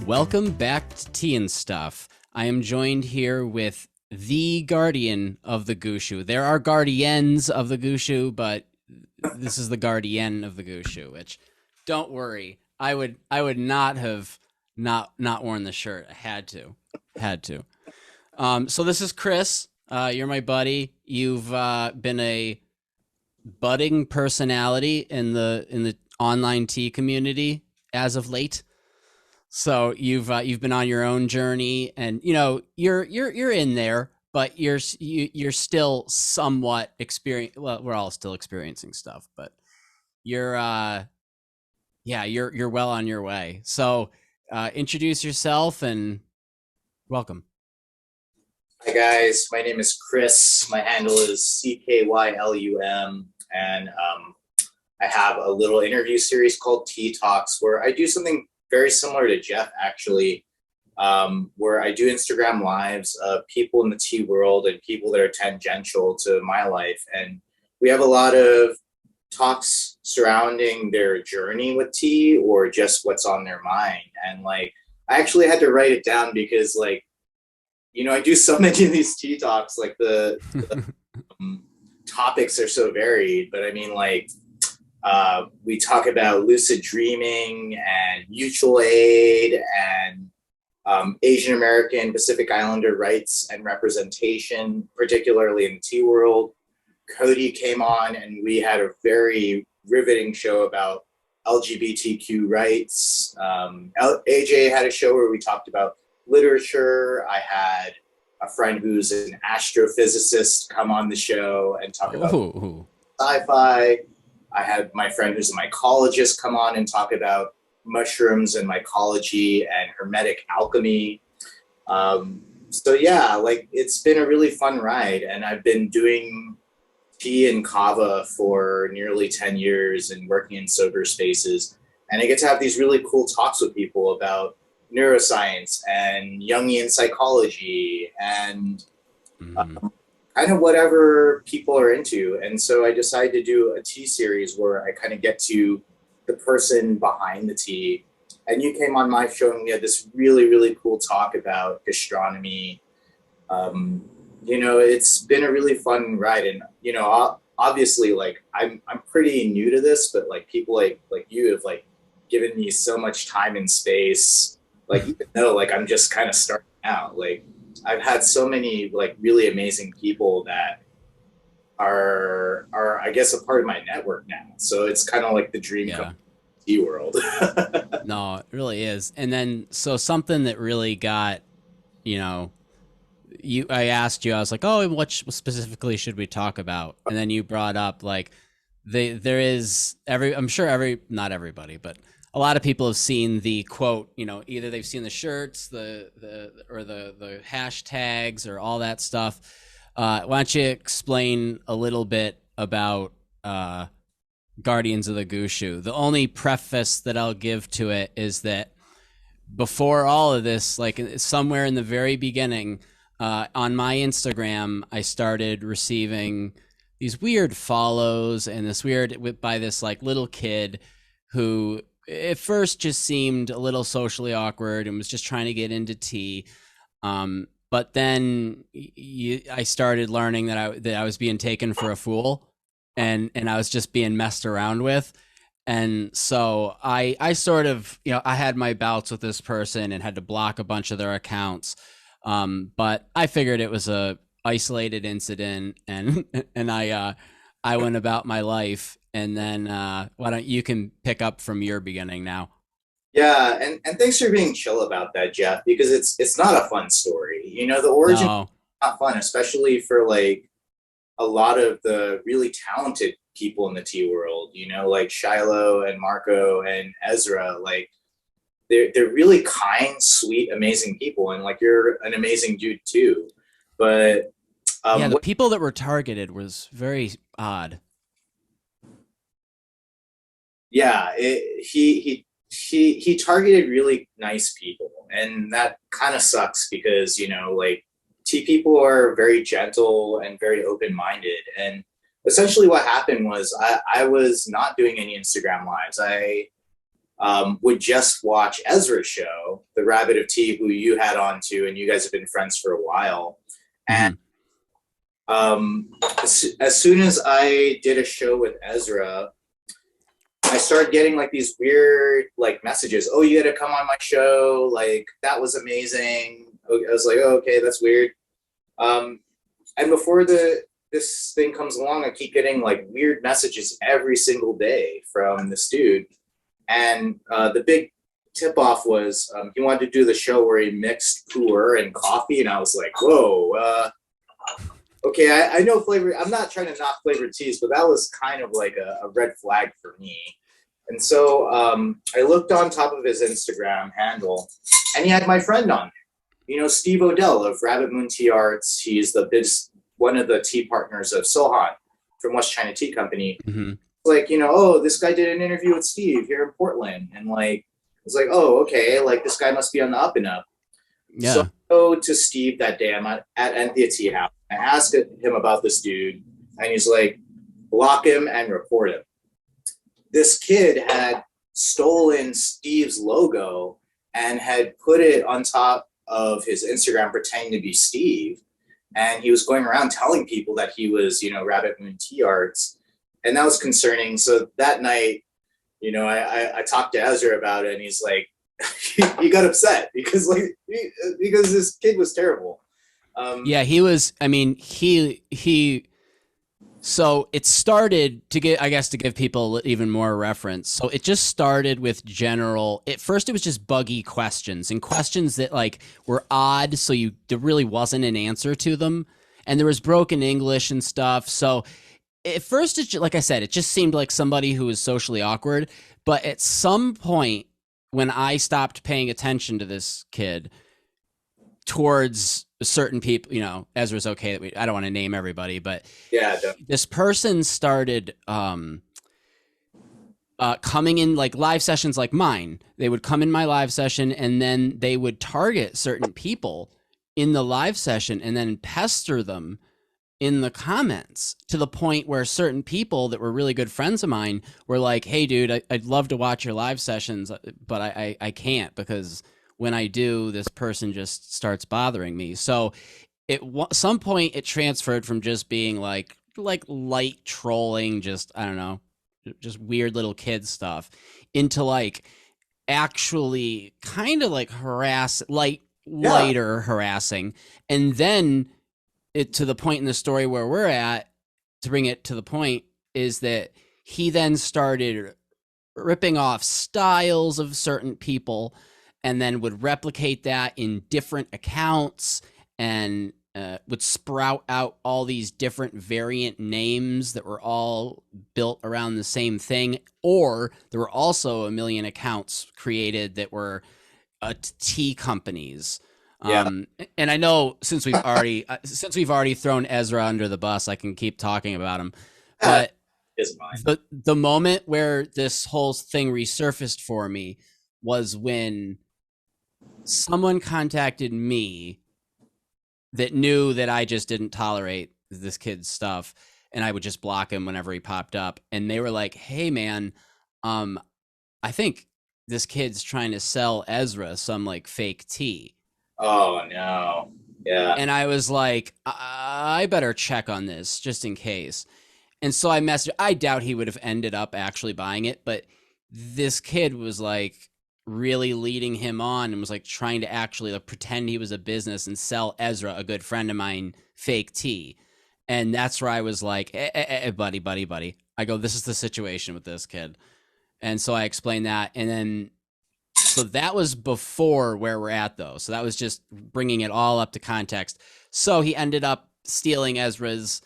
Welcome back to Tea and Stuff. I am joined here with the guardian of the Gushu. There are guardians of the Gushu, but this is the guardian of the Gushu, which, don't worry, I would not have not worn the shirt. I had to. So this is Chris. You're my buddy. You've been a budding personality in the online tea community as of late. So you've been on your own journey, and you're in there, but you're still somewhat experienced. Well, we're all still experiencing stuff, but you're you're well on your way. So introduce yourself and welcome. Hi guys, my name is Chris. My handle is CKYLUM, and I have a little interview series called Tea Talks where I do something very similar to Jeff, actually, where I do Instagram lives of people in the tea world and people that are tangential to my life. And we have a lot of talks surrounding their journey with tea or just what's on their mind. And I actually had to write it down because I do so many of these tea talks, the topics are so varied, but I mean, we talk about lucid dreaming and mutual aid and Asian American Pacific Islander rights and representation, particularly in the tea world. Cody came on and we had a very riveting show about LGBTQ rights. AJ had a show where we talked about literature. I had a friend who's an astrophysicist come on the show and talk about sci-fi. I had my friend who's a mycologist come on and talk about mushrooms and mycology and hermetic alchemy. So yeah, it's been a really fun ride, and I've been doing tea and kava for nearly 10 years and working in sober spaces. And I get to have these really cool talks with people about neuroscience and Jungian psychology and kind of whatever people are into. And so I decided to do a tea series where I kind of get to the person behind the tea. And you came on my show and we had this really, really cool talk about gastronomy. It's been a really fun ride. And, obviously I'm pretty new to this, but people like you have given me so much time and space. Even though I'm just kind of starting out, I've had so many really amazing people that are I guess a part of my network now. So it's kind of like the dream come tea world. No, it really is. And then so something that really got, I asked you, I was like, oh, what specifically should we talk about? And then you brought up there is not everybody, but a lot of people have seen the quote, either they've seen the shirts, the hashtags or all that stuff. Why don't you explain a little bit about Guardians of the Gushu? The only preface that I'll give to it is that before all of this, somewhere in the very beginning, on my Instagram, I started receiving these weird follows and by this little kid who at first just seemed a little socially awkward and was just trying to get into tea. But then I started learning that I was being taken for a fool and I was just being messed around with. And so I sort of, I had my bouts with this person and had to block a bunch of their accounts. But I figured it was a isolated incident and I went about my life. And then why don't you can pick up from your beginning now? Yeah, and thanks for being chill about that, Jeff, because it's not a fun story. The origin is not fun, especially for a lot of the really talented people in the tea world, like Shiloh and Marco and Ezra. They're really kind, sweet, amazing people, and you're an amazing dude too. But the people that were targeted was very odd. Yeah, he targeted really nice people, and that kind of sucks because tea people are very gentle and very open-minded. And essentially what happened was I was not doing any Instagram lives. I would just watch Ezra's show, The Rabbit of Tea, who you had on to, and you guys have been friends for a while. And as soon as I did a show with Ezra, I started getting like these weird like messages. Oh, you got to come on my show. Like, that was amazing. I was like, oh, okay, that's weird. And before this thing comes along, I keep getting like weird messages every single day from this dude. And the big tip off was he wanted to do the show where he mixed pu'er and coffee. And I was like, whoa, okay, I know flavor. I'm not trying to knock flavored teas, but that was kind of like a red flag for me. And so I looked on top of his Instagram handle, and he had my friend on there. You know, Steve Odell of Rabbit Moon Tea Arts. He's one of the tea partners of Sohan from West China Tea Company. Like, you know, oh, this guy did an interview with Steve here in Portland. And like, it's like, oh, okay, like this guy must be on the up and up. Yeah. So I go to Steve that day. I'm at Unytea Tea House. I asked him about this dude, and he's like, block him and report him. This kid had stolen Steve's logo and had put it on top of his Instagram pretending to be Steve. And he was going around telling people that he was, you know, Rabbit Moon Tea Arts. And that was concerning. So that night, you know, I talked to Ezra about it, and he's like, he got upset because because this kid was terrible. Yeah, he was. I mean, he. So it started to give people even more reference. So it just started with general. At first, it was just buggy questions and questions that like were odd. So there really wasn't an answer to them, and there was broken English and stuff. So at first, it's like I said, it just seemed like somebody who was socially awkward. But at some point, when I stopped paying attention to this kid towards certain people, you know, Ezra's okay that I don't want to name everybody, but yeah, this person started coming in like live sessions like mine. They would come in my live session, and then they would target certain people in the live session and then pester them in the comments, to the point where certain people that were really good friends of mine were like, hey dude, I'd love to watch your live sessions, but I can't, because when I do, this person just starts bothering me. So at some point it transferred from just being like light trolling, just, I don't know, just weird little kid stuff, into like actually kind of like lighter harassing. And then it to the point in the story where we're at, to bring it to the point, is that he then started ripping off styles of certain people and then would replicate that in different accounts, and would sprout out all these different variant names that were all built around the same thing. Or there were also a million accounts created that were tea companies. Yeah. And I know since we've already thrown Ezra under the bus, I can keep talking about him. But the moment where this whole thing resurfaced for me was when someone contacted me that knew that I just didn't tolerate this kid's stuff, and I would just block him whenever he popped up. And they were like, hey man, I think this kid's trying to sell Ezra some like fake tea. Oh no. Yeah. And I was like, I better check on this just in case. And so I messaged. I doubt he would have ended up actually buying it, but this kid was like really leading him on and was like trying to actually like pretend he was a business and sell Ezra, a good friend of mine, fake tea. And that's where I was like, buddy. I go, this is the situation with this kid. And so I explained that. And then, so that was before where we're at though. So that was just bringing it all up to context. So he ended up stealing Ezra's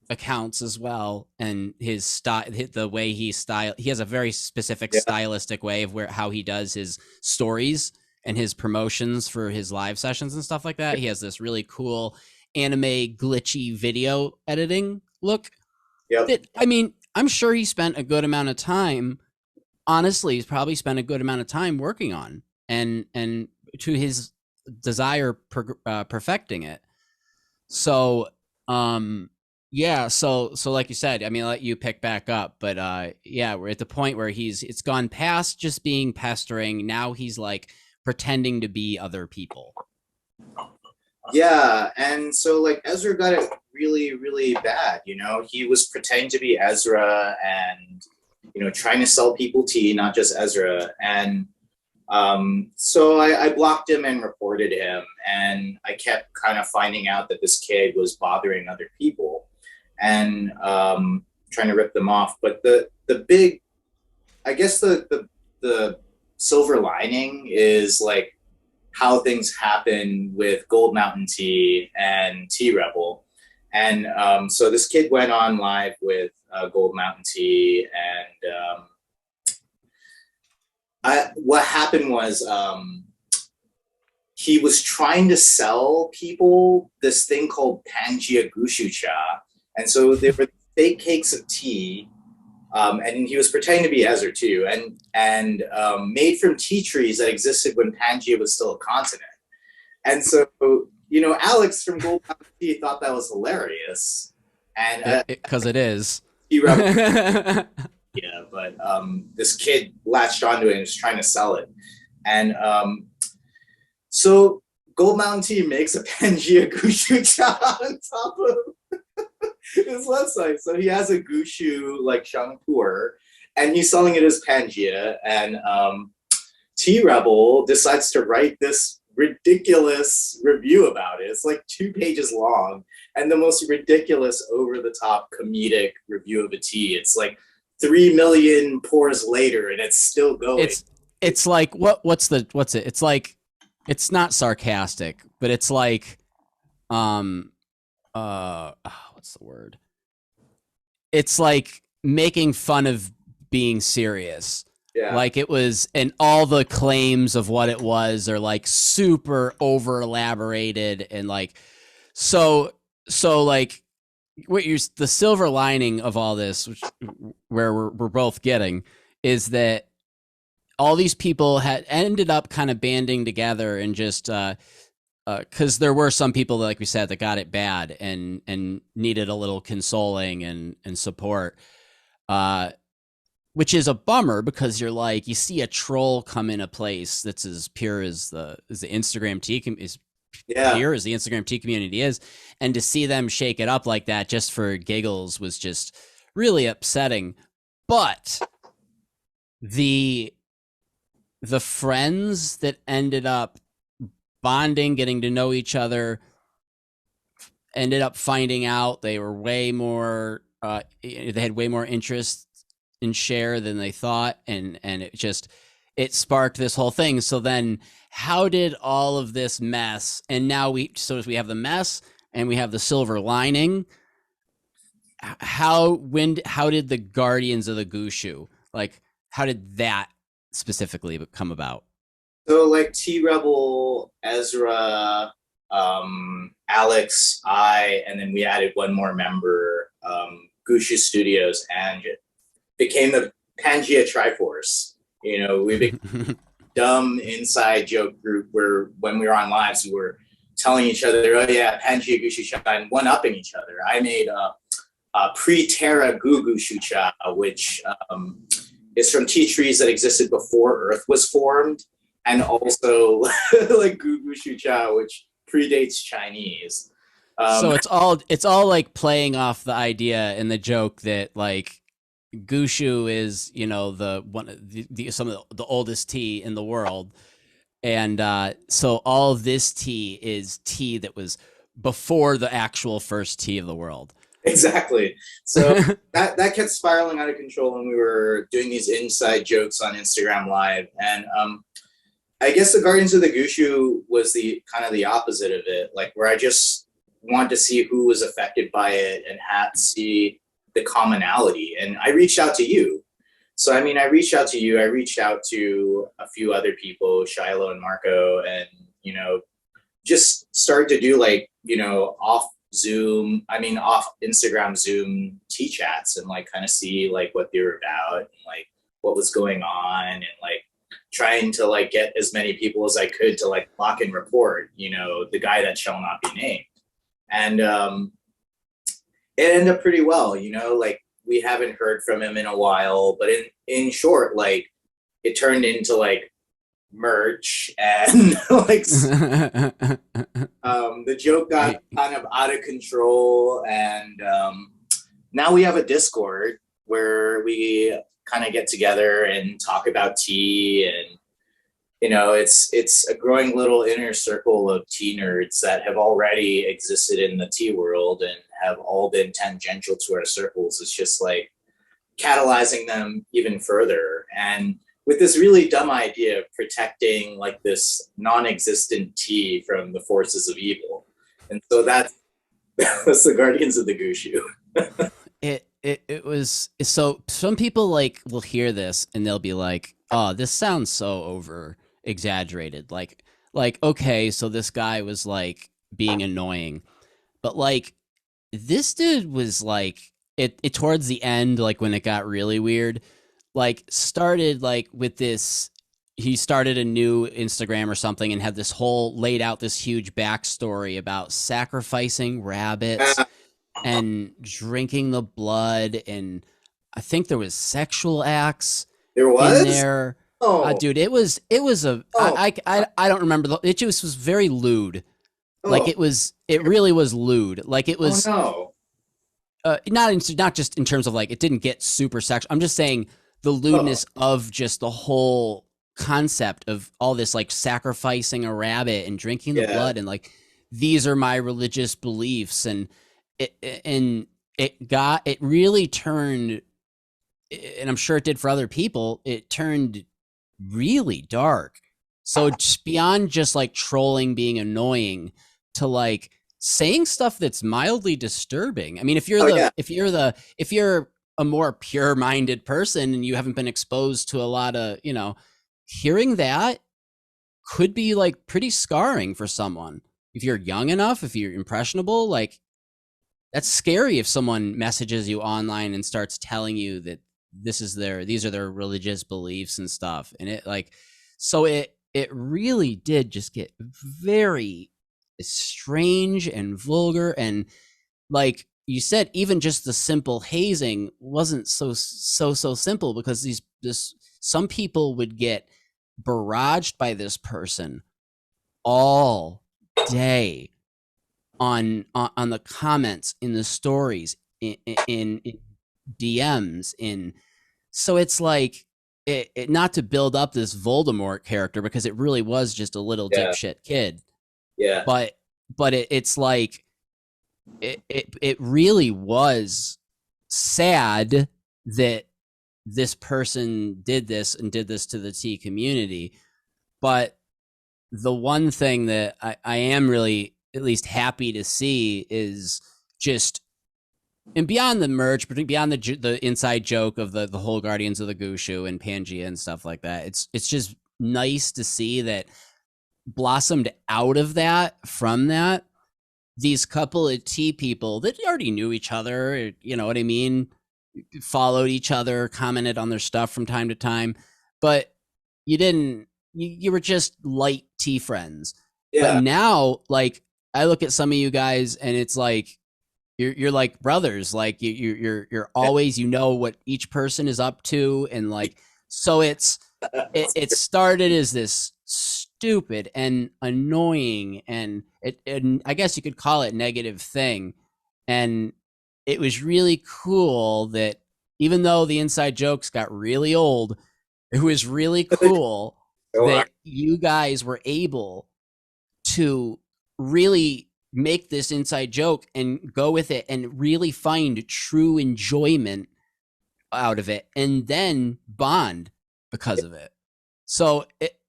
accounts as well, and his style, the way he has a very specific stylistic way of how he does his stories and his promotions for his live sessions and stuff like that. He has this really cool anime glitchy video editing look. That, I mean, I'm sure he spent a good amount of time, honestly, he's probably spent a good amount of time working on, and to his desire perfecting it. So, yeah, so like you said, I mean, I'll let you pick back up, but yeah, we're at the point where it's gone past just being pestering. Now he's like pretending to be other people. Yeah, and so like Ezra got it really, really bad. You know, he was pretending to be Ezra and trying to sell people tea, not just Ezra. And so I blocked him and reported him, and I kept kind of finding out that this kid was bothering other people and trying to rip them off. But the big, I guess the silver lining is like how things happen with Gold Mountain Tea and Tea Rebel. And so this kid went on live with Gold Mountain Tea, and what happened was he was trying to sell people this thing called Pangea Gushu cha. And so they were fake cakes of tea. And he was pretending to be Ezra too, and made from tea trees that existed when Pangea was still a continent. And so, Alex from Gold Mountain Tea thought that was hilarious, and because it is. He yeah, but this kid latched onto it and was trying to sell it, and so Gold Mountain Tea makes a Pangea Gushu cha on top of his website. So he has a Gushu like Shangpur, and he's selling it as Pangea. And Tea Rebel decides to write this ridiculous review about it. It's like 2 pages long, and the most ridiculous, over-the-top comedic review of a tea. It's like 3 million pours later, and it's still going. It's like what's it? It's like, it's not sarcastic, but it's like what's the word? It's like making fun of being serious. Yeah. Like it was, and all the claims of what it was are like super over elaborated, and like so like the silver lining of all this, where we're both getting, is that all these people had ended up kind of banding together and just because there were some people that, like we said, that got it bad and needed a little consoling and support, which is a bummer, because you're like, you see a troll come in a place that's as pure as the Instagram tea pure as the Instagram tea community is, and to see them shake it up like that just for giggles was just really upsetting. But the friends that ended up bonding, getting to know each other, ended up finding out they were way more they had way more interest in share than they thought, and it sparked this whole thing. So then how did all of this mess, and now we have the mess and we have the silver lining, how did the Guardians of the Gushu, like, how did that specifically come about? So like Tea Rebel, Ezra, Alex, and then we added one more member, Gushu Studios, and it became the Pangea Triforce. We became dumb inside joke group where when we were on lives, we were telling each other, oh yeah, Pangea Gushu cha, and one-upping each other. I made a pre-Terra Gushu cha, which is from tea trees that existed before Earth was formed, and also like Gushu cha, which predates Chinese. So it's all like playing off the idea and the joke that like Gushu is, some of the oldest tea in the world, and so all of this tea is tea that was before the actual first tea of the world. Exactly. So that kept spiraling out of control, and we were doing these inside jokes on Instagram Live, and I guess the Guardians of the Gushu was the kind of the opposite of it, like where I just wanted to see who was affected by it and had to see the commonality. And I reached out to you. So, I mean, I reached out to you. I reached out to a few other people, Shiloh and Marco, and, just started to do like, off Instagram Zoom tea chats, and like kind of see like what they were about and like what was going on, and like trying to like get as many people as I could to like lock and report, you know, the guy that shall not be named. And it ended up pretty well, you know, like we haven't heard from him in a while, but in short, like it turned into like merch and like the joke got kind of out of control, and now we have a Discord where we kind of get together and talk about tea, and you know, it's a growing little inner circle of tea nerds that have already existed in the tea world and have all been tangential to our circles. It's just like catalyzing them even further, and with this really dumb idea of protecting like this non-existent tea from the forces of evil. And so that's the Guardians of the Gushu. It was, so some people like will hear this and they'll be like, oh, this sounds so over exaggerated. Like, okay, so this guy was like being annoying, but like this dude was like, it towards the end, like when it got really weird, like started like with this, he started a new Instagram or something and had this whole laid out this huge backstory about sacrificing rabbits and drinking the blood, and I think there was sexual acts There was in there. Dude, it was a I don't remember, it just was very lewd. Like it really was lewd. Like it was not just in terms of like it didn't get super sexual. I'm just saying the lewdness of just the whole concept of all this, like sacrificing a rabbit and drinking the blood, and like these are my religious beliefs, and it really turned, and I'm sure it did for other people, it turned really dark. So just beyond just like trolling being annoying to like saying stuff that's mildly disturbing. I mean, if you're a more pure-minded person and you haven't been exposed to a lot of, you know, hearing that could be like pretty scarring for someone. If you're young enough, if you're impressionable, like that's scary if someone messages you online and starts telling you that these are their religious beliefs and stuff. And it like, so it really did just get very strange and vulgar, and like you said, even just the simple hazing wasn't so simple, because some people would get barraged by this person all day on the comments, in the stories, in DMs, so it's like it not to build up this Voldemort character, because it really was just a little dipshit kid. Yeah. But it's like it really was sad that this person did this to the tea community. But the one thing that I am really at least happy to see is just, and beyond the merch, but beyond the inside joke of the whole Guardians of the Gushu and Pangea and stuff like that, it's just nice to see that blossomed out of that, from that, these couple of tea people that already knew each other, you know what I mean, followed each other, commented on their stuff from time to time, but you were just light tea friends. But now, like, I look at some of you guys and it's like you're like brothers, like you're always, you know what each person is up to, and like, so it started as this stupid and annoying and I guess you could call it negative thing, and it was really cool that even though the inside jokes got really old, it was really cool that you guys were able to really make this inside joke and go with it and really find true enjoyment out of it, and then bond because of it. So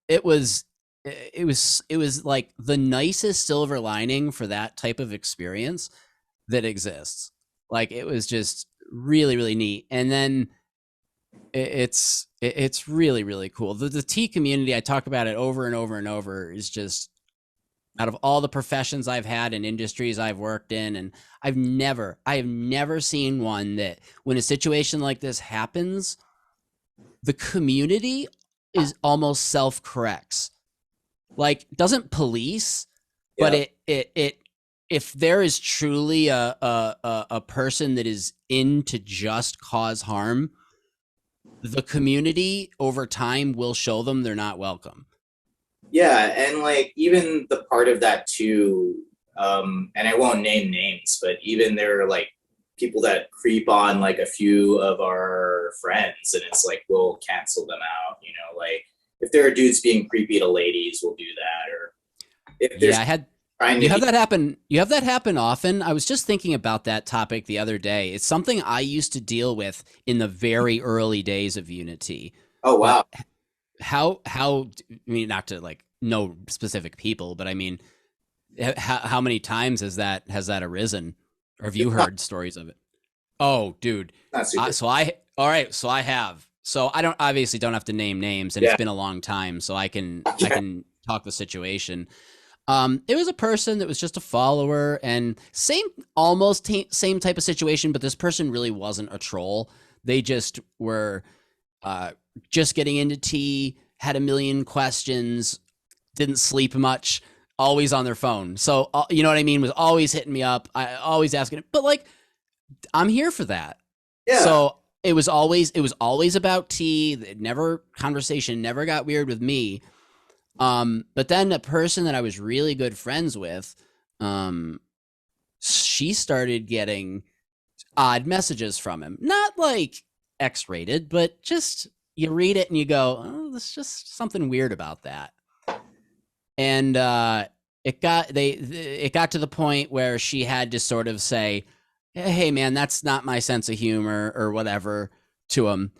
it was like the nicest silver lining for that type of experience that exists. Like, it was just really, really neat. And then it's really, really cool. The tea community, I talk about it over and over and over, is just, out of all the professions I've had and industries I've worked in, and I have never seen one that when a situation like this happens, the community is almost self-corrects. Like, doesn't police, but Yeah. it if there is truly a person that is in to just cause harm, the community over time will show them they're not welcome. Yeah, and like even the part of that too, and I won't name names, but even there are like people that creep on like a few of our friends, and it's like we'll cancel them out. You know, like if there are dudes being creepy to ladies, we'll do that, or if there's Yeah, I had trying to you have be. that happen. You have that happen often. I was just thinking about that topic the other day. It's something I used to deal with in the very early days of Unity. Oh wow, But how I mean, not to like know specific people, but I mean, how many times has that arisen, or have you it's not heard stories of it? Oh, dude. not super. So I all right. So I have. So I don't obviously don't have to name names, and it's Yeah, been a long time, so I yeah, can talk the situation. It was a person that was just a follower, and same type of situation, but this person really wasn't a troll. They just were uh, just getting into tea, had a million questions, didn't sleep much, always on their phone. So you know what I mean? Was always hitting me up, I always asking, but like I'm here for that. yeah. So it was always about tea. It never conversation never got weird with me. But then a person that I was really good friends with, um, she started getting odd messages from him. Not like X-rated, but just you read it and you go, oh, there's just something weird about that. And it got to the point where she had to sort of say, "Hey, man, that's not my sense of humor," or whatever to him.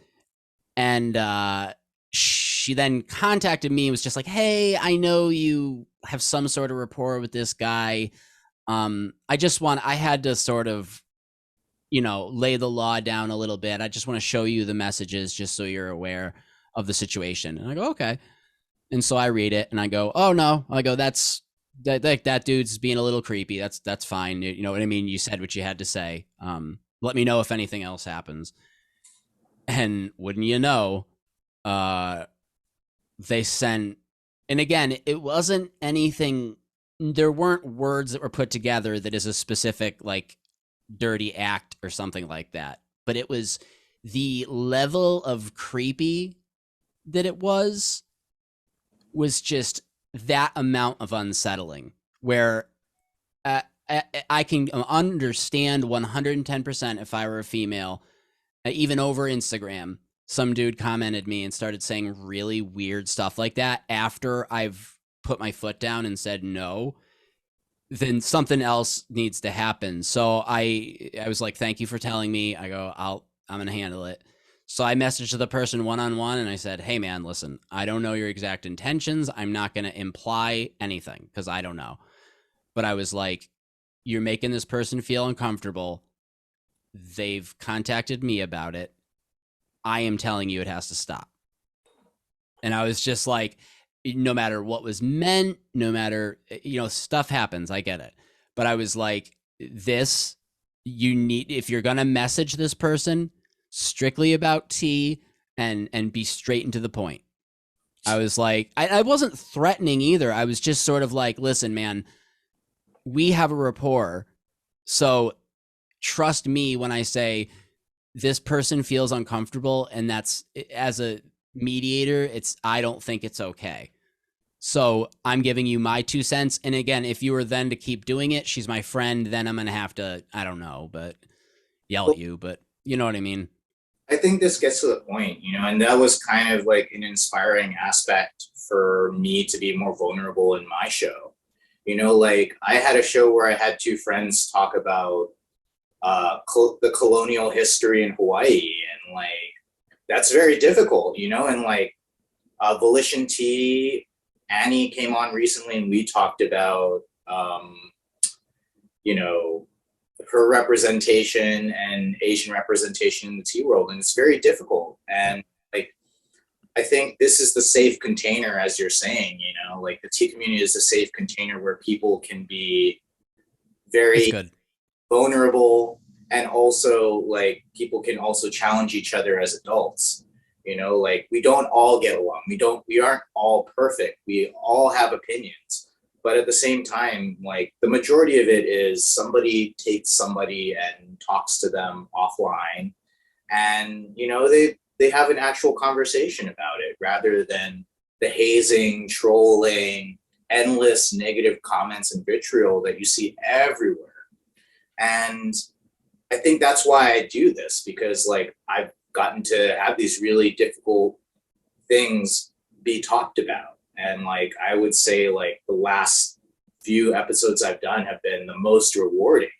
And she then contacted me and was just like, "Hey, I know you have some sort of rapport with this guy. I had to sort of, lay the law down a little bit. I just want to show you the messages just so you're aware of the situation." And I go, "Okay." And so I read it and I go, "Oh no." I go, that dude's being a little creepy. That's fine. You know what I mean? You said what you had to say. Let me know if anything else happens." And wouldn't you know, uh they sent, and again, it wasn't anything, there weren't words that were put together that is a specific like dirty act or something like that, but it was the level of creepy that it was just that amount of unsettling where uh, I can understand 110% if I were a female, even over Instagram, some dude commented me and started saying really weird stuff like that after I've put my foot down and said no, then something else needs to happen. So I was like, "Thank you for telling me." I go, I'm going to handle it. So I messaged the person one on one and I said, "Hey man, listen, I don't know your exact intentions. I'm not going to imply anything because I don't know." But I was like, "You're making this person feel uncomfortable. They've contacted me about it. I am telling you it has to stop." And I was just like, no matter what was meant, no matter, stuff happens, I get it. But I was like, this, you need, if you're going to message this person strictly about tea and be straight and to the point. I was like, I wasn't threatening either. I was just sort of like, "Listen, man, we have a rapport. So trust me when I say this person feels uncomfortable, and that's, as a mediator, I don't think it's okay. So I'm giving you my 2 cents. And again, if you were then to keep doing it, she's my friend, then I'm going to have to, I don't know, but yell at you, but you know what I mean?" I think this gets to the point, you know, and that was kind of like an inspiring aspect for me to be more vulnerable in my show. You know, like I had a show where I had two friends talk about the colonial history in Hawaii, and like that's very difficult, you know, and like Volition T, Annie came on recently, and we talked about, you know, her representation and Asian representation in the tea world, and it's very difficult. And like, I think this is the safe container, as you're saying. You know, like the tea community is a safe container where people can be It's very good. vulnerable, and also like people can also challenge each other as adults. You know, like we don't all get along. We aren't all perfect. We all have opinions. But at the same time, like the majority of it is somebody takes somebody and talks to them offline, and you know they have an actual conversation about it rather than the hazing, trolling, endless negative comments and vitriol that you see everywhere. And I think that's why I do this, because like I've gotten to have these really difficult things be talked about. And like I would say like the last few episodes I've done have been the most rewarding.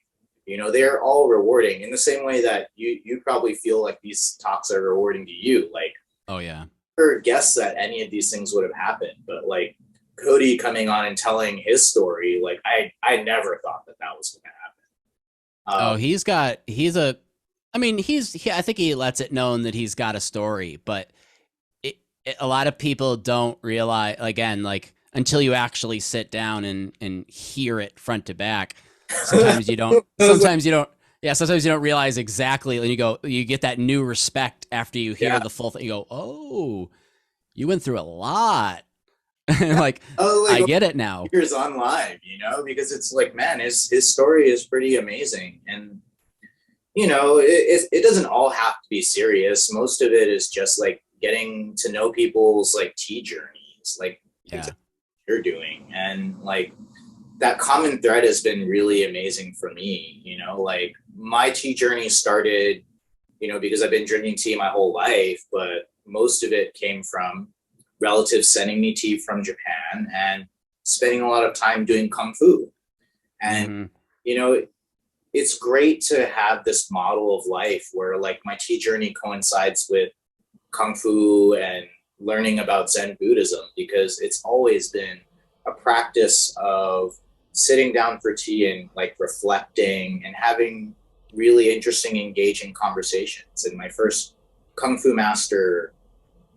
You know, they're all rewarding in the same way that you probably feel like these talks are rewarding to you. Like, Oh yeah. never guessed that any of these things would have happened, but like Cody coming on and telling his story, like I never thought that that was going to happen. Oh, I think he lets it known that he's got a story, but a lot of people don't realize, again, like until you actually sit down and hear it front to back. Sometimes you don't, sometimes you don't realize exactly. And you get that new respect after you hear the full thing. You go, oh, you went through a lot. Like, I get it now. Years on live, you know, because it's like, man, his story is pretty amazing. And, you know, it doesn't all have to be serious. Most of it is just like getting to know people's like tea journeys, like you're doing. And like that common thread has been really amazing for me. You know, like my tea journey started, you know, because I've been drinking tea my whole life, but most of it came from relatives sending me tea from Japan and spending a lot of time doing kung fu. And, you know, it's great to have this model of life where like my tea journey coincides with kung fu and learning about Zen Buddhism, because it's always been a practice of sitting down for tea and like reflecting and having really interesting, engaging conversations. And my first kung fu master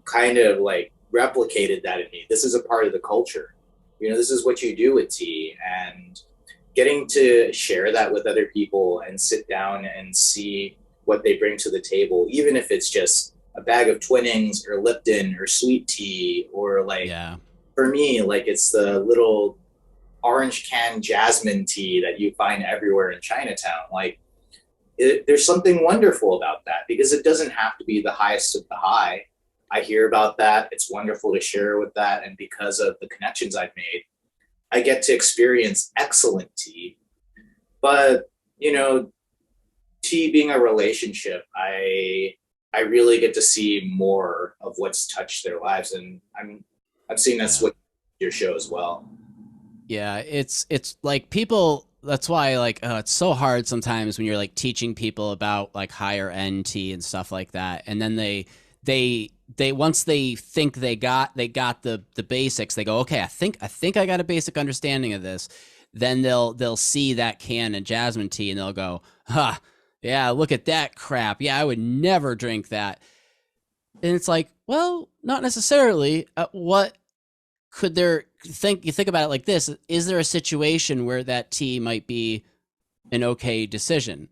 kind of like replicated that in me. This is a part of the culture. You know, this is what you do with tea. And getting to share that with other people and sit down and see what they bring to the table, even if it's just a bag of Twinings or Lipton or sweet tea, or like for me, like it's the little orange can jasmine tea that you find everywhere in Chinatown. Like there's something wonderful about that, because it doesn't have to be the highest of the high. I hear about that. It's wonderful to share with that. And because of the connections I've made, I get to experience excellent tea. But, you know, tea being a relationship, I really get to see more of what's touched their lives. And I'm seeing that's what your show as well. Yeah, it's like people, that's why like it's so hard sometimes when you're like teaching people about like higher end tea and stuff like that. And then they once they think they got the basics, they go, okay, I think I got a basic understanding of this. Then they'll see that can of jasmine tea and they'll go, huh, yeah, look at that crap. Yeah, I would never drink that. And it's like, well, not necessarily. What could there you think about it like this? Is there a situation where that tea might be an okay decision?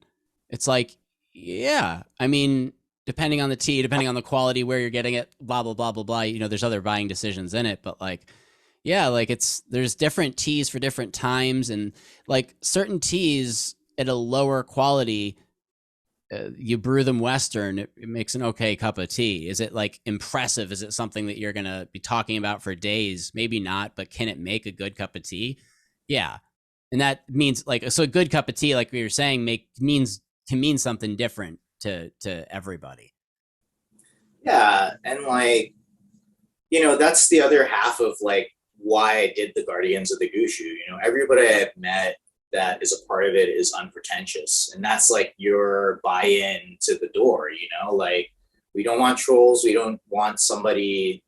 It's like, yeah, I mean, depending on the tea, depending on the quality, where you're getting it, blah, blah, blah, blah, blah. You know, there's other buying decisions in it, but like, yeah, like there's different teas for different times, and like certain teas at a lower quality, you brew them Western, it makes an okay cup of tea. Is it like impressive? Is it something that you're going to be talking about for days? Maybe not, but can it make a good cup of tea? Yeah. And that means like, so a good cup of tea, like we were saying, can mean something different to everybody. Yeah. And like, you know, that's the other half of like why I did the Guardians of the Gushu. You know, everybody I've met that is a part of it is unpretentious, and that's like your buy-in to the door. You know, like we don't want trolls, we don't want somebody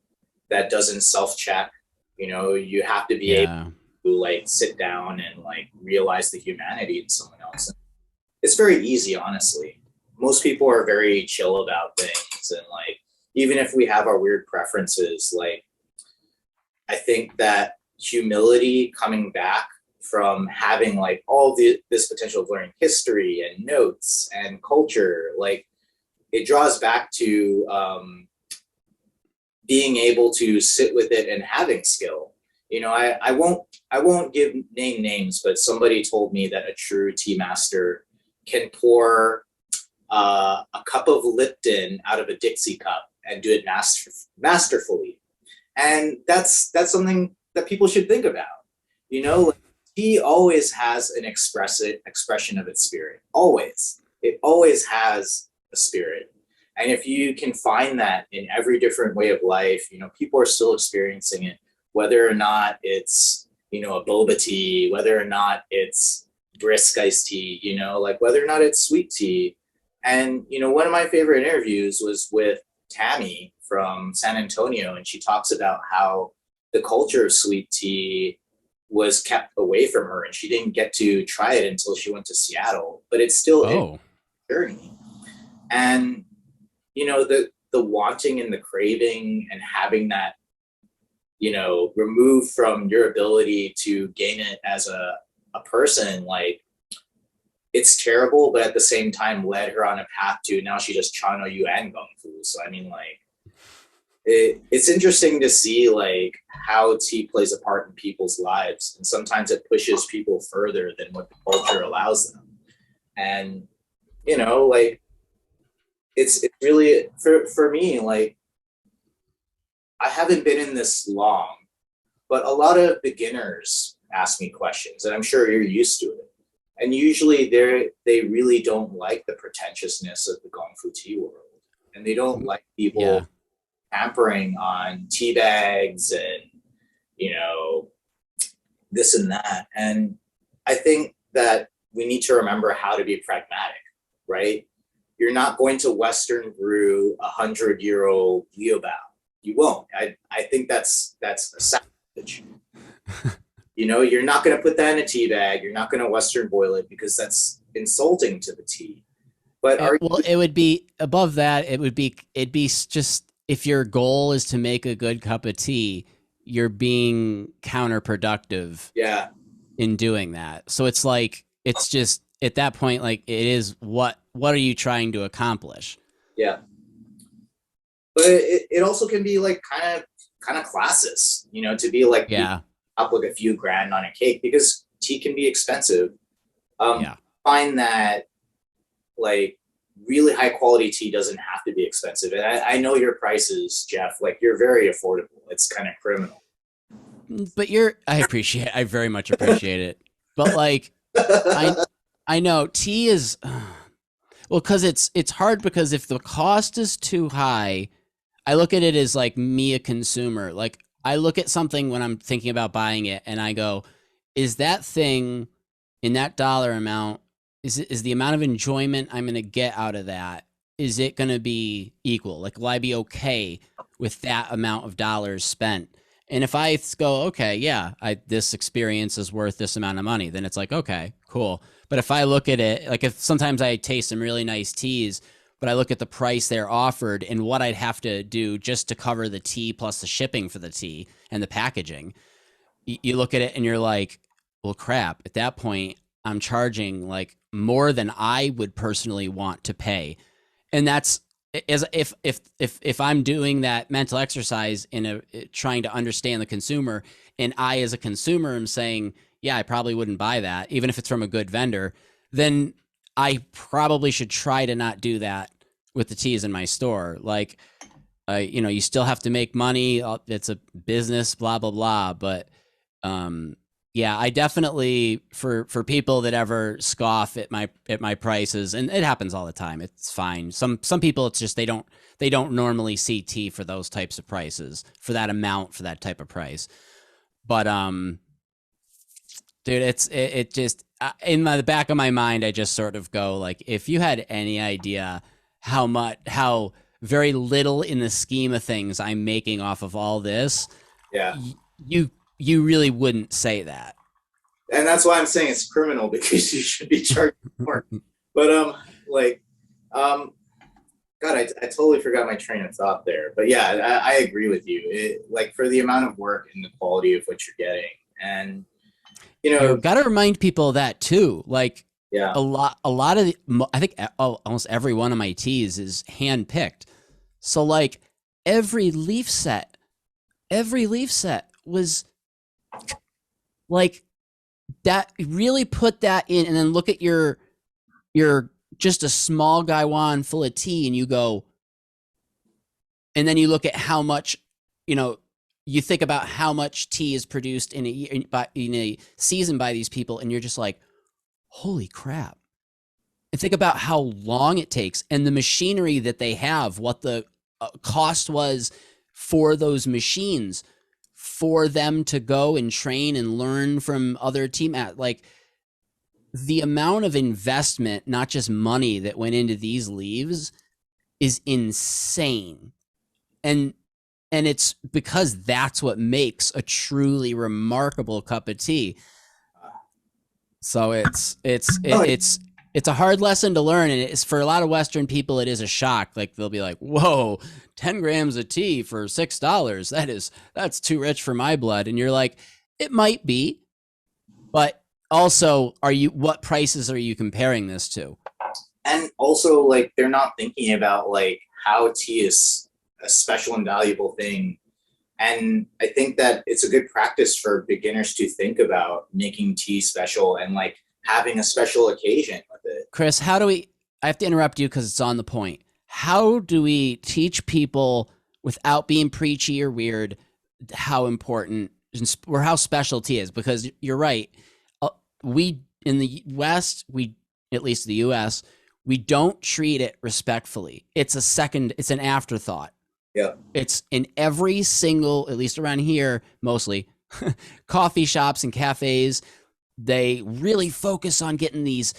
that doesn't self-check. You know, you have to be able to like sit down and like realize the humanity in someone else. It's very easy, honestly. Most people are very chill about things, and like even if we have our weird preferences, like I think that humility coming back from having like all this potential of learning history and notes and culture, like it draws back to being able to sit with it and having skill. You know, I won't name names, but somebody told me that a true tea master can pour a cup of Lipton out of a Dixie cup and do it masterfully. And that's something that people should think about. You know, like, tea always has an expression of its spirit. Always, it always has a spirit. And if you can find that in every different way of life, you know, people are still experiencing it, whether or not it's, you know, a boba tea, whether or not it's brisk iced tea, you know, like whether or not it's sweet tea. And, you know, one of my favorite interviews was with Tammy from San Antonio, and she talks about how the culture of sweet tea was kept away from her and she didn't get to try it until she went to Seattle, but it's still a journey. And, you know, the wanting and the craving and having that, you know, removed from your ability to gain it as a person, like, it's terrible, but at the same time led her on a path to now she does Chano Yu and Kung Fu. So I mean, like, it's interesting to see like how tea plays a part in people's lives, and sometimes it pushes people further than what the culture allows them. And you know, like, it's really for me, like, I haven't been in this long, but a lot of beginners ask me questions, and I'm sure you're used to it. And usually they really don't like the pretentiousness of the Gong Fu tea world, and they don't like people pampering on tea bags and, you know, this and that. And I think that we need to remember how to be pragmatic, right? You're not going to Western brew 100-year-old Liu Bao. You won't. I think that's a savage. You know, you're not going to put that in a tea bag. You're not going to Western boil it because that's insulting to the tea. But it would be above that. It'd be just, if your goal is to make a good cup of tea, you're being counterproductive. Yeah. In doing that. So it's like, it's just at that point, like, it is what are you trying to accomplish? Yeah. But it also can be like kind of classist, you know, to be like, up like a few grand on a cake, because tea can be expensive. Find that like really high quality tea doesn't have to be expensive. And I know your prices, Jeff, like, you're very affordable. It's kind of criminal. But I very much appreciate it. But like, I know tea is, well, cause it's hard, because if the cost is too high, I look at it as like me, a consumer. Like, I look at something when I'm thinking about buying it and I go, is that thing in that dollar amount, is the amount of enjoyment I'm going to get out of that, is it going to be equal? Like, will I be okay with that amount of dollars spent? And if I go, okay, yeah, this experience is worth this amount of money, then it's like, okay, cool. But if I look at it, like, if sometimes I taste some really nice teas, but I look at the price they're offered and what I'd have to do just to cover the tea plus the shipping for the tea and the packaging, you look at it and you're like, well, crap. At that point, I'm charging like more than I would personally want to pay. And that's, as if I'm doing that mental exercise in trying to understand the consumer, and I as a consumer am saying, yeah, I probably wouldn't buy that, even if it's from a good vendor, then I probably should try to not do that with the teas in my store. Like, you know, you still have to make money. It's a business, blah, blah, blah. But, yeah, I definitely, for people that ever scoff at my prices, and it happens all the time, it's fine. Some people, it's just, they don't normally see tea for those types of prices, for that amount, for that type of price. But, dude, it just, in the back of my mind, I just sort of go like, if you had any idea how very little in the scheme of things I'm making off of all this, you really wouldn't say that. And that's why I'm saying it's criminal, because you should be charged more. But God, I totally forgot my train of thought there. But yeah, I agree with you. Like, for the amount of work and the quality of what you're getting, and you know, got to remind people of that too. Like, a lot of I think almost every one of my teas is hand picked. So like, every leaf set was like that. Really put that in, and then look at your just a small gaiwan full of tea, and you go, and then you look at how much, you know, you think about how much tea is produced in a season by these people, and you're just like, holy crap. And think about how long it takes and the machinery that they have, what the cost was for those machines, for them to go and train and learn from other team like the amount of investment, not just money, that went into these leaves is insane. And it's because that's what makes a truly remarkable cup of tea. So it's a hard lesson to learn, and it's for a lot of Western people, it is a shock. Like they'll be like, "Whoa, 10 grams of tea for $6? That's too rich for my blood." And you're like, "It might be, but also, what prices are you comparing this to?" And also, like, they're not thinking about like how tea is a special and valuable thing. And I think that it's a good practice for beginners to think about making tea special and like having a special occasion with it. Chris, how do we, I have to interrupt you because it's on the point. How do we teach people without being preachy or weird how important or how special tea is? Because you're right. We in the West, at least the US, we don't treat it respectfully. It's an afterthought. Yeah. It's in every single, at least around here, mostly coffee shops and cafes. They really focus on getting these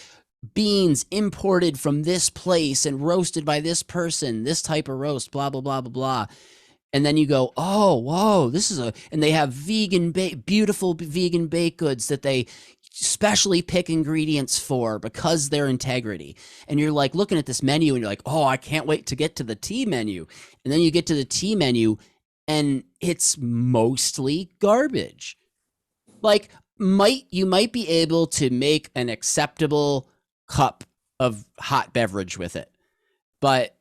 beans imported from this place and roasted by this person, this type of roast, blah, blah, blah, blah, blah. And then you go, oh, whoa, and they have beautiful vegan baked goods that they specially pick ingredients for because their integrity. And you're like looking at this menu and you're like, oh, I can't wait to get to the tea menu. And then you get to the tea menu and it's mostly garbage. Like you might be able to make an acceptable cup of hot beverage with it. But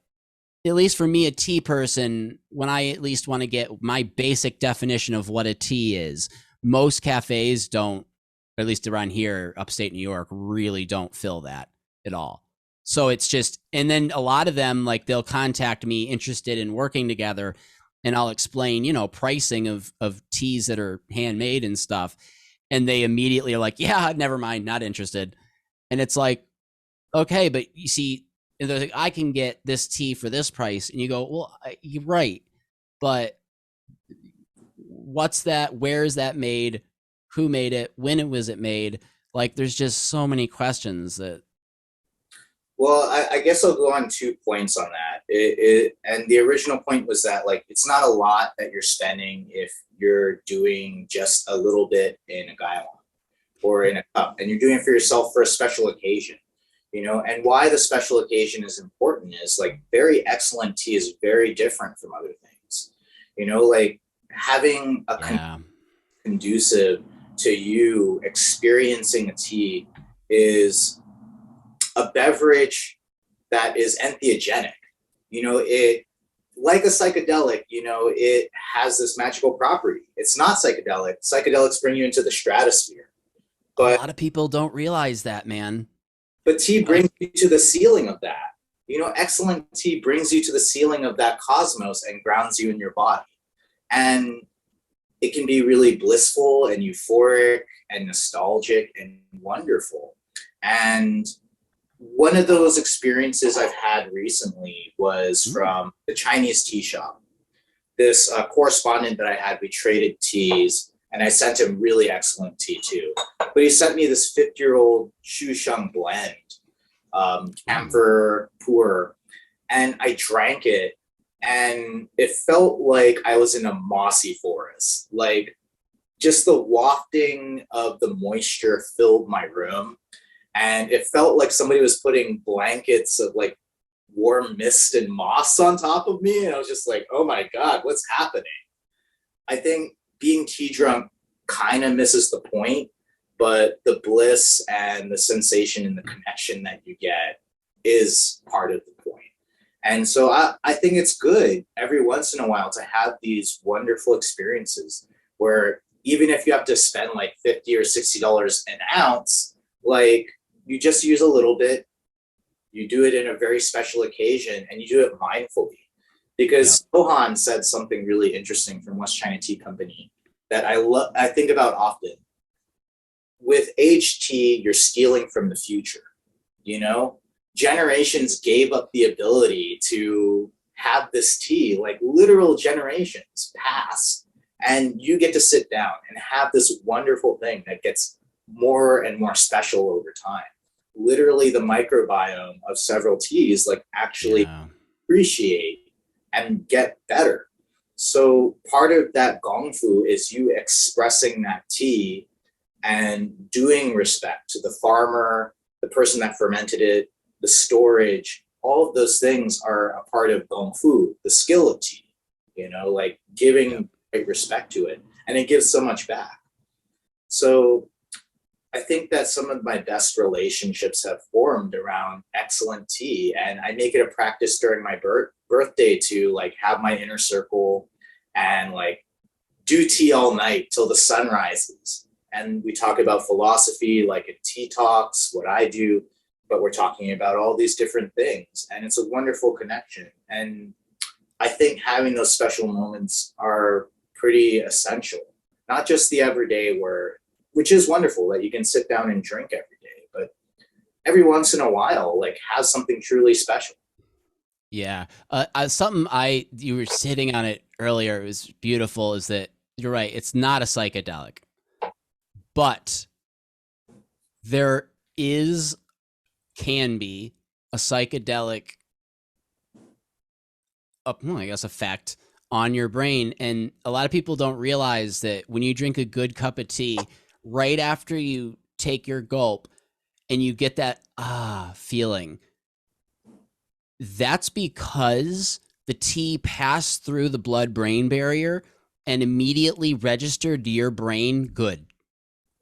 at least for me, a tea person, when I at least want to get my basic definition of what a tea is, most cafes don't, at least around here, upstate New York, really don't fill that at all. So it's just, and then a lot of them, like they'll contact me interested in working together, and I'll explain, pricing of teas that are handmade and stuff. And they immediately are like, yeah, never mind, not interested. And it's like, okay, but you see, they're like, I can get this tea for this price. And you go, well, you're right. But what's that? Where is that made? Who made it? When was it made? Like, there's just so many questions that. Well, I guess I'll go on 2 points on that. And the original point was that, like, it's not a lot that you're spending if you're doing just a little bit in a gaiwan or in a cup, and you're doing it for yourself for a special occasion, and why the special occasion is important is, like, very excellent tea is very different from other things, like having a conducive to you experiencing a tea is a beverage that is entheogenic. It, like a psychedelic, it has this magical property. It's not psychedelic. Psychedelics bring you into the stratosphere. But a lot of people don't realize that, man. But tea brings you to the ceiling of that. Excellent tea brings you to the ceiling of that cosmos and grounds you in your body. And it can be really blissful and euphoric and nostalgic and wonderful. And one of those experiences I've had recently was from the Chinese tea shop. This correspondent that I had, we traded teas, and I sent him really excellent tea too. But he sent me this 50-year-old Shusheng blend, camphor pu'er, and I drank it, and it felt like I was in a mossy forest. Like, just the wafting of the moisture filled my room. And it felt like somebody was putting blankets of like warm mist and moss on top of me. And I was just like, oh my God, what's happening? I think being tea drunk kind of misses the point, but the bliss and the sensation and the connection that you get is part of the point. And so I think it's good every once in a while to have these wonderful experiences where even if you have to spend like $50 or $60 an ounce, like you just use a little bit, you do it in a very special occasion, and you do it mindfully. Yep. Because Sohan said something really interesting from West China Tea Company that I think about often. With aged tea, you're stealing from the future. You know, generations gave up the ability to have this tea, like literal generations pass, and you get to sit down and have this wonderful thing that gets more and more special over time. Literally, the microbiome of several teas like actually Yeah. appreciate and get better. So part of that gong fu is you expressing that tea and doing respect to the farmer, the person that fermented it, the storage. All of those things are a part of gong fu, the skill of tea, like Yep. giving great respect to it. And it gives so much back. So I think that some of my best relationships have formed around excellent tea. And I make it a practice during my birthday to like have my inner circle and like do tea all night till the sun rises. And we talk about philosophy, like in Tea Talks, what I do, but we're talking about all these different things. And it's a wonderful connection. And I think having those special moments are pretty essential, not just the everyday which is wonderful that you can sit down and drink every day, but every once in a while, like have something truly special. Yeah. Something you were sitting on it earlier. It was beautiful. Is that you're right? It's not a psychedelic, but there is can be a psychedelic, well, I guess, effect on your brain, and a lot of people don't realize that when you drink a good cup of tea, right after you take your gulp, and you get that feeling, that's because the tea passed through the blood brain barrier and immediately registered to your brain good.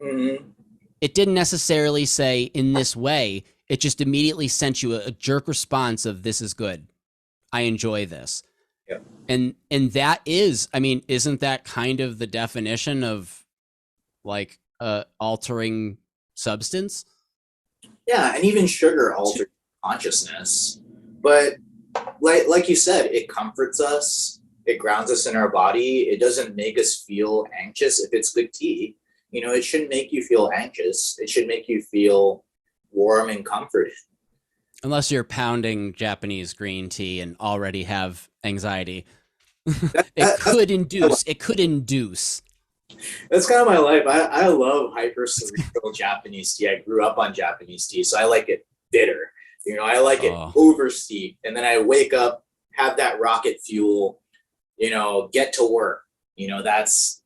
Mm-hmm. It didn't necessarily say in this way, it just immediately sent you a jerk response of this is good. I enjoy this. Yeah. And that is, I mean, isn't that kind of the definition of like altering substance? Yeah, and even sugar alters consciousness. But like you said, it comforts us, it grounds us in our body. It doesn't make us feel anxious if it's good tea. It shouldn't make you feel anxious. It should make you feel warm and comforted. Unless you're pounding Japanese green tea and already have anxiety. That, it that, that's could induce, it could induce. that's kind of my life. I love hyper cerebral Japanese tea. I grew up on Japanese tea, so I like it bitter. I like it Oh, over steep, and then I wake up, have that rocket fuel, get to work. That's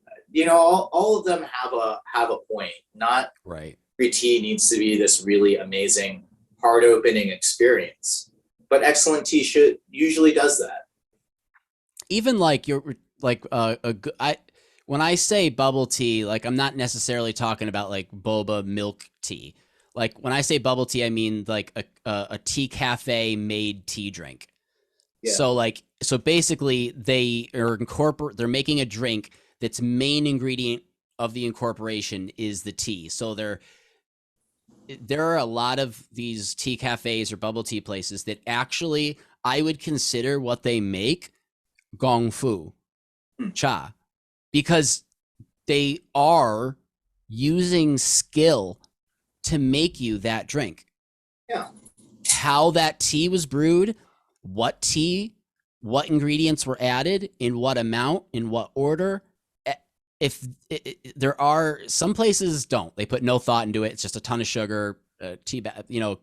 all of them have a point. Not right. every tea needs to be this really amazing, heart opening experience, but excellent tea should usually does that. Even like you're like I when I say bubble tea, like I'm not necessarily talking about like boba milk tea. Like when I say bubble tea, I mean like a tea cafe made tea drink. Yeah. So basically they're making a drink that's main ingredient of the incorporation is the tea. So there are a lot of these tea cafes or bubble tea places that actually I would consider what they make gong fu Hmm. cha, because they are using skill to make you that drink. Yeah. How that tea was brewed, what tea, what ingredients were added, in what amount, in what order. If there are some places don't, they put no thought into it. It's just a ton of sugar, tea,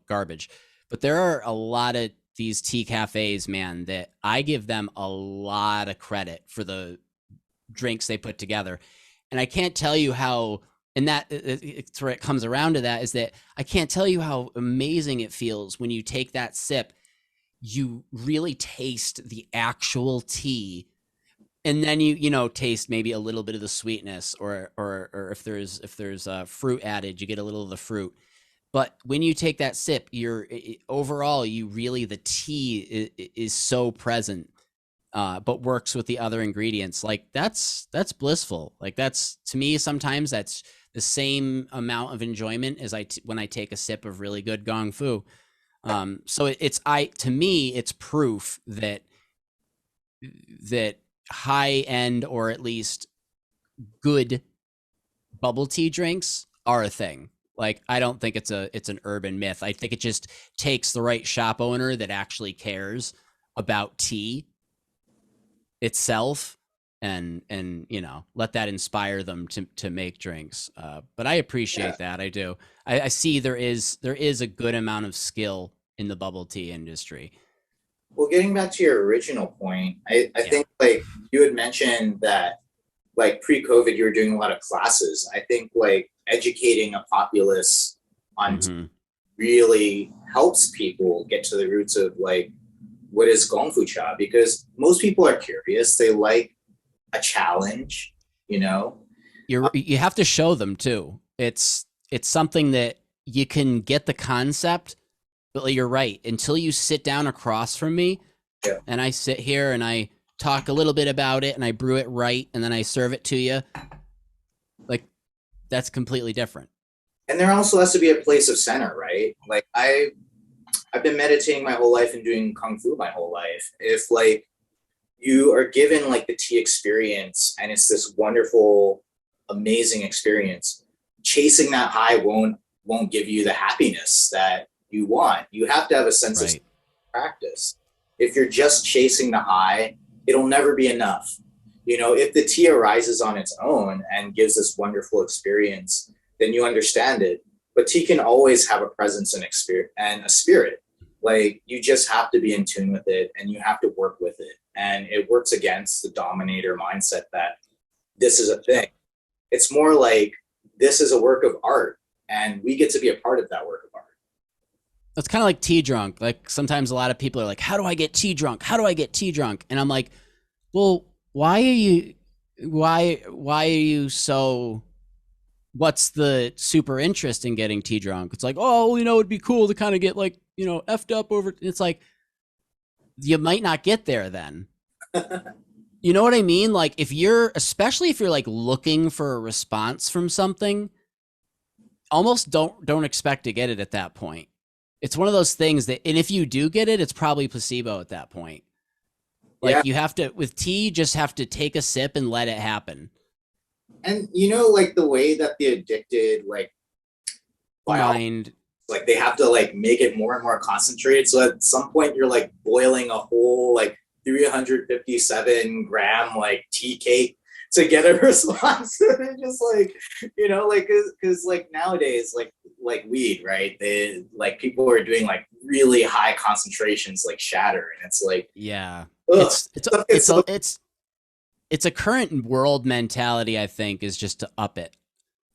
garbage. But there are a lot of these tea cafes, man, that I give them a lot of credit for the drinks they put together. And I can't tell you how, and it's where it comes around to that, is that I can't tell you how amazing it feels when you take that sip, you really taste the actual tea, and then you taste maybe a little bit of the sweetness, or if there's fruit added, you get a little of the fruit. But when you take that sip, overall, the tea is so present, but works with the other ingredients. Like that's blissful. Like that's, to me, sometimes that's the same amount of enjoyment as when I take a sip of really good gong fu. So to me, it's proof that high end, or at least good, bubble tea drinks are a thing. Like, I don't think it's an urban myth. I think it just takes the right shop owner that actually cares about tea itself, and let that inspire them to make drinks. But I appreciate that. I do. I see there is a good amount of skill in the bubble tea industry. Well, getting back to your original point, I think like you had mentioned that like pre-COVID you were doing a lot of classes. I think like educating a populace on really helps people get to the roots of like what is Gong Fu Cha, because most people are curious. They like a challenge, you know. You have to show them too. It's something that you can get the concept, but you're right. Until you sit down across from me, and I sit here and I talk a little bit about it and I brew it right and then I serve it to you, like that's completely different. And there also has to be a place of center, right? Like I've been meditating my whole life and doing Kung Fu my whole life. If like you are given like the tea experience and it's this wonderful, amazing experience, chasing that high won't give you the happiness that you want. You have to have a sense of practice. If you're just chasing the high, it'll never be enough. You know, if the tea arises on its own and gives this wonderful experience, then you understand it. But tea can always have a presence and a spirit. Like you just have to be in tune with it and you have to work with it. And it works against the dominator mindset that this is a thing. It's more like this is a work of art and we get to be a part of that work of art. It's kind of like tea drunk. Like sometimes a lot of people are like, how do I get tea drunk? How do I get tea drunk? And I'm like, well, why are you so, what's the super interest in getting tea drunk? It's like, oh, it'd be cool to kind of get like, effed up over. It's like, you might not get there then. You know what I mean? Like especially if you're like looking for a response from something, almost don't expect to get it at that point. It's one of those things that, and if you do get it, it's probably placebo at that point. Like you have to, with tea, just have to take a sip and let it happen. And like the way that the addicted, like mind, like they have to like make it more and more concentrated. So at some point you're like boiling a whole like 357 gram like tea cake to get a response. And just like, like, cause like nowadays, like weed, right? They like people are doing like really high concentrations, like shatter. And it's like, it's a current world mentality, I think, is just to up it,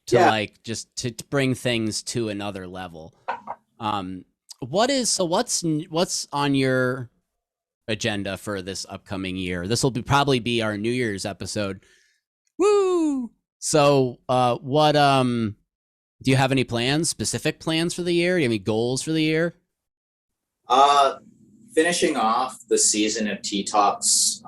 to like just to bring things to another level. What's on your agenda for this upcoming year? This will probably be our New Year's episode. Woo! So, do you have any specific plans for the year? Do you have any goals for the year? Finishing off the season of Tea Talks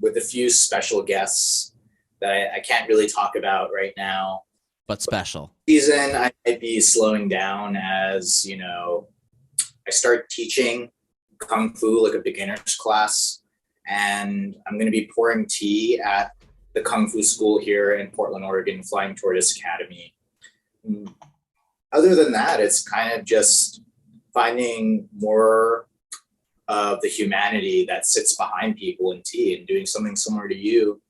with a few special guests that I can't really talk about right now. But special. Season, I might be slowing down as, I start teaching Kung Fu, like a beginner's class. And I'm going to be pouring tea at the Kung Fu school here in Portland, Oregon, Flying Tortoise Academy. Other than that, it's kind of just finding more of the humanity that sits behind people in tea and doing something similar to you.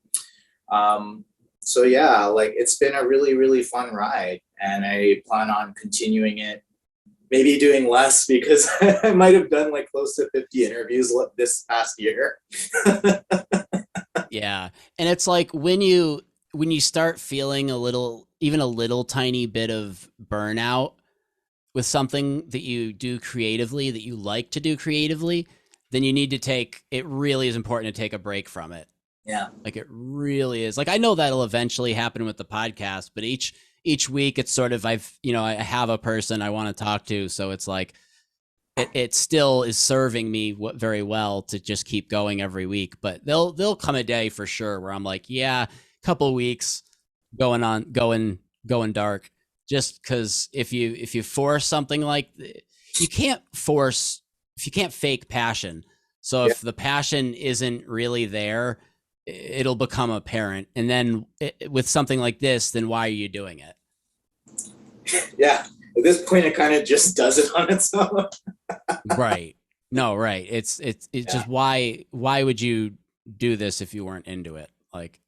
So yeah, like it's been a really, really fun ride and I plan on continuing it, maybe doing less because I might have done like close to 50 interviews this past year. Yeah. And it's like when you start feeling even a little tiny bit of burnout with something that you do creatively, that you like to do creatively, then you need to it really is important to take a break from it. Yeah. Like it really is. Like I know that'll eventually happen with the podcast, but each each week it's sort of, I have a person I want to talk to. So it's like, it still is serving me very well to just keep going every week, but there'll come a day for sure where I'm like, yeah, couple weeks going dark, just because if you force something like, you can't force, if you can't fake passion. So Yeah. if the passion isn't really there, it'll become apparent. And then with something like this, then why are you doing it? Yeah. At this point, it kind of just does it on its own. Right. No, right. It's Yeah. just, why would you do this if you weren't into it? Like,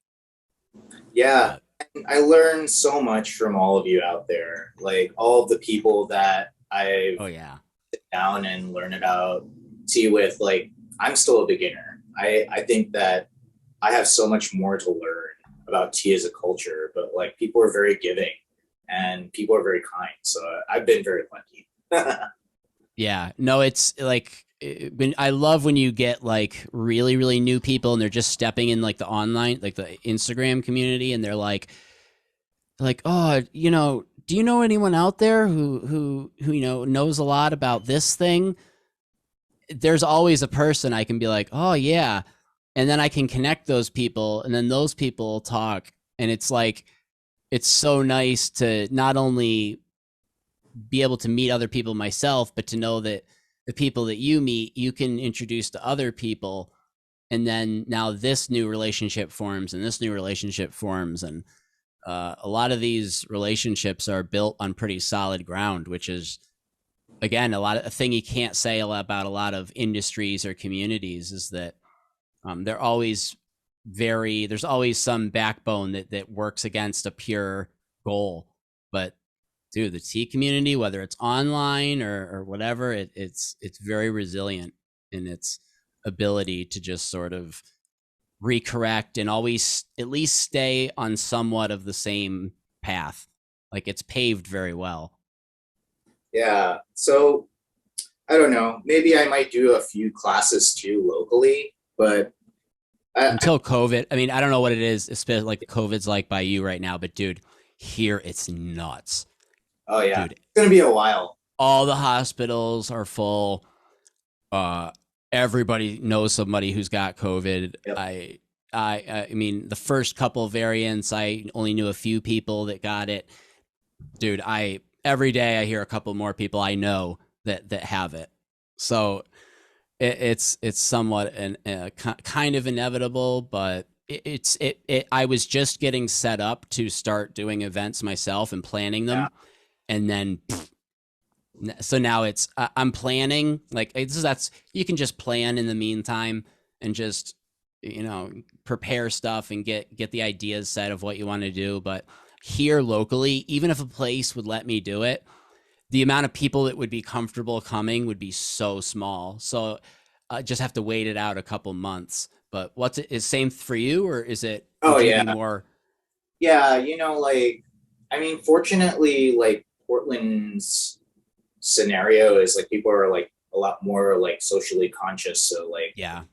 Yeah. but, I learned so much from all of you out there. Like all of the people that I've oh yeah. sit down and learn about tea with, like I'm still a beginner. I think that I have so much more to learn about tea as a culture, but like people are very giving and people are very kind. So I've been very lucky. Yeah. No, it's like, I love when you get like really, really new people and they're just stepping in like the online, like the Instagram community, and they're like, oh, do you know anyone out there who knows a lot about this thing? There's always a person I can be like, oh yeah, and then I can connect those people, and then those people talk, and it's like, it's so nice to not only be able to meet other people myself, but to know that the people that you meet, you can introduce to other people. And then now this new relationship forms, and this new relationship forms. And a lot of these relationships are built on pretty solid ground, which is, again, a thing you can't say about a lot of industries or communities, is that they're always there's always some backbone that works against a pure goal. But dude, the tea community, whether it's online or whatever, it's very resilient in its ability to just sort of recorrect and always at least stay on somewhat of the same path. Like, it's paved very well. Yeah. So I don't know. Maybe I might do a few classes too locally, but Until COVID, I mean, I don't know what it is, especially like COVID's like by you right now, but dude, here it's nuts. oh yeah, Dude, it's gonna be a while. all the hospitals are full. Uh, Everybody knows somebody who's got COVID. Yep. I mean, the first couple of variants, I only knew a few people that got it. Dude, every day I hear a couple more people I know that have it. So it's somewhat kind of inevitable, but I was just getting set up to start doing events myself and planning Yeah. them, and then so now I'm planning, like, that's you can just plan in the meantime and just prepare stuff and get the ideas set of what you want to do. But here locally, even if a place would let me do it, the amount of people that would be comfortable coming would be so small. So I just have to wait it out a couple months. But is same for you, or is it, Oh would you yeah. be more? Yeah. Like I mean, fortunately, like Portland's scenario is like people are like a lot more like socially conscious. So like Yeah.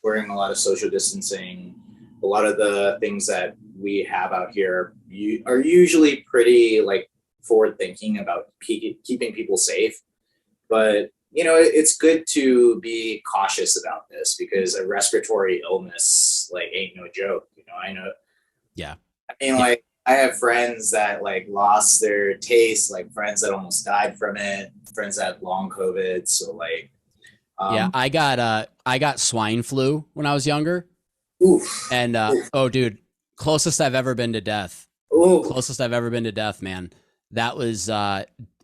wearing a lot of social distancing, a lot of the things that we have out here are usually pretty like forward thinking about keeping people safe. But it's good to be cautious about this because a respiratory illness like ain't no joke. I know. Yeah. I mean, Yeah. like I have friends that like lost their taste, like friends that almost died from it, friends that had long COVID. So like, Yeah. um, I got swine flu when I was younger. oof, And oof, oh dude, closest I've ever been to death. oof. Closest I've ever been to death, man. That was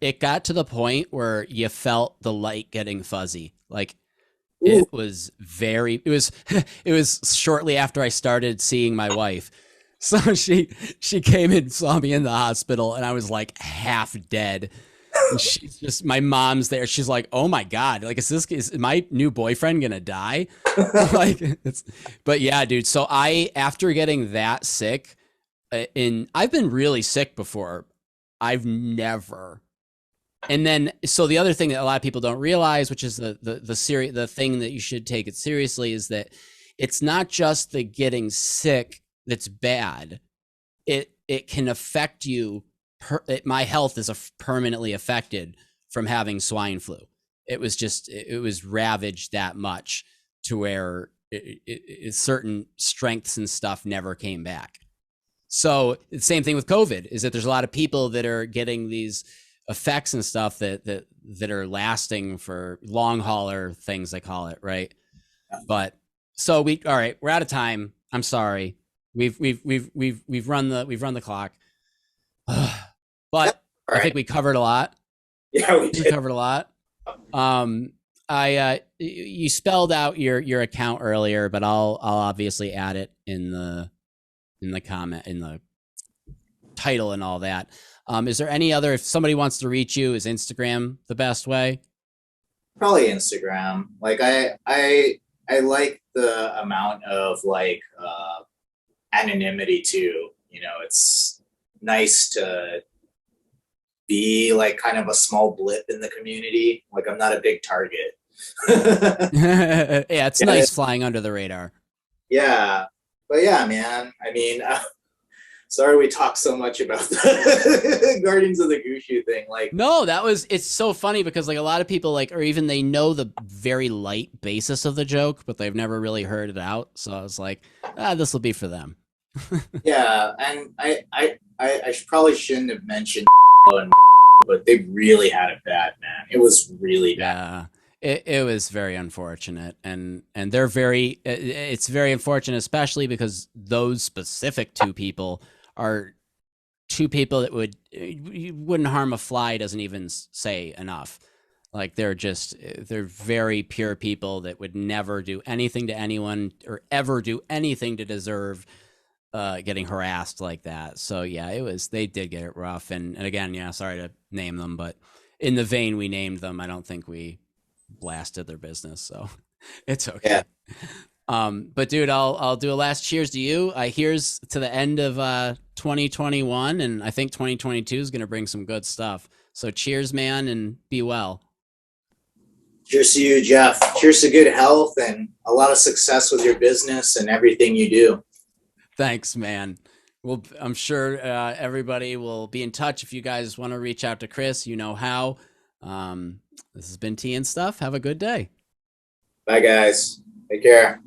it got to the point where you felt the light getting fuzzy. Like, Ooh. it was it was shortly after I started seeing my wife. So she came and saw me in the hospital, and I was like half dead. And she's just, my mom's there. She's like, "Oh my god, like, is my new boyfriend gonna die?" Like, but yeah, dude. So after getting that sick, and I've been really sick before. I've never. And then, so the other thing that a lot of people don't realize, which is the thing that you should take it seriously, is that it's not just the getting sick that's bad. It can affect you my health is permanently affected from having swine flu. It was ravaged that much to where certain strengths and stuff never came back. So the same thing with COVID is that there's a lot of people that are getting these effects and stuff that are lasting for long hauler things, they call it, right? But so all right, we're out of time. I'm sorry. We've run the clock. But I think we covered a lot. Yeah, we covered a lot. You spelled out your account earlier, but I'll obviously add it in the comment, in the title and all that. Is there any other, if somebody wants to reach you, is Instagram the best way? Probably Instagram. Like I like the amount of like anonymity too. You know, it's nice to be like kind of a small blip in the community. Like I'm not a big target. Yeah, it's nice flying under the radar. Yeah, but yeah, man. I mean, sorry we talked so much about the Guardians of the Gushu thing. Like, no, it's so funny because like a lot of people like, or even they know the very light basis of the joke, but they've never really heard it out. So I was like, this will be for them. Yeah, and I probably shouldn't have mentioned, but they really had it bad, man. It was really bad. Yeah, it was very unfortunate, and they're it's very unfortunate, especially because those specific two people are two people that wouldn't harm a fly. Doesn't even say enough. Like they're very pure people that would never do anything to anyone or ever do anything to deserve getting harassed like that. So yeah, they did get it rough. And again, yeah, sorry to name them, but in the vein we named them, I don't think we blasted their business. So it's okay. Yeah. But dude, I'll do a last cheers to you. Here's to the end of 2021, and I think 2022 is going to bring some good stuff. So cheers, man, and be well. Cheers to you, Jeff. Cheers to good health and a lot of success with your business and everything you do. Thanks, man. Well, I'm sure everybody will be in touch. If you guys want to reach out to Chris, you know how. This has been Tea and Stuff. Have a good day. Bye, guys. Take care.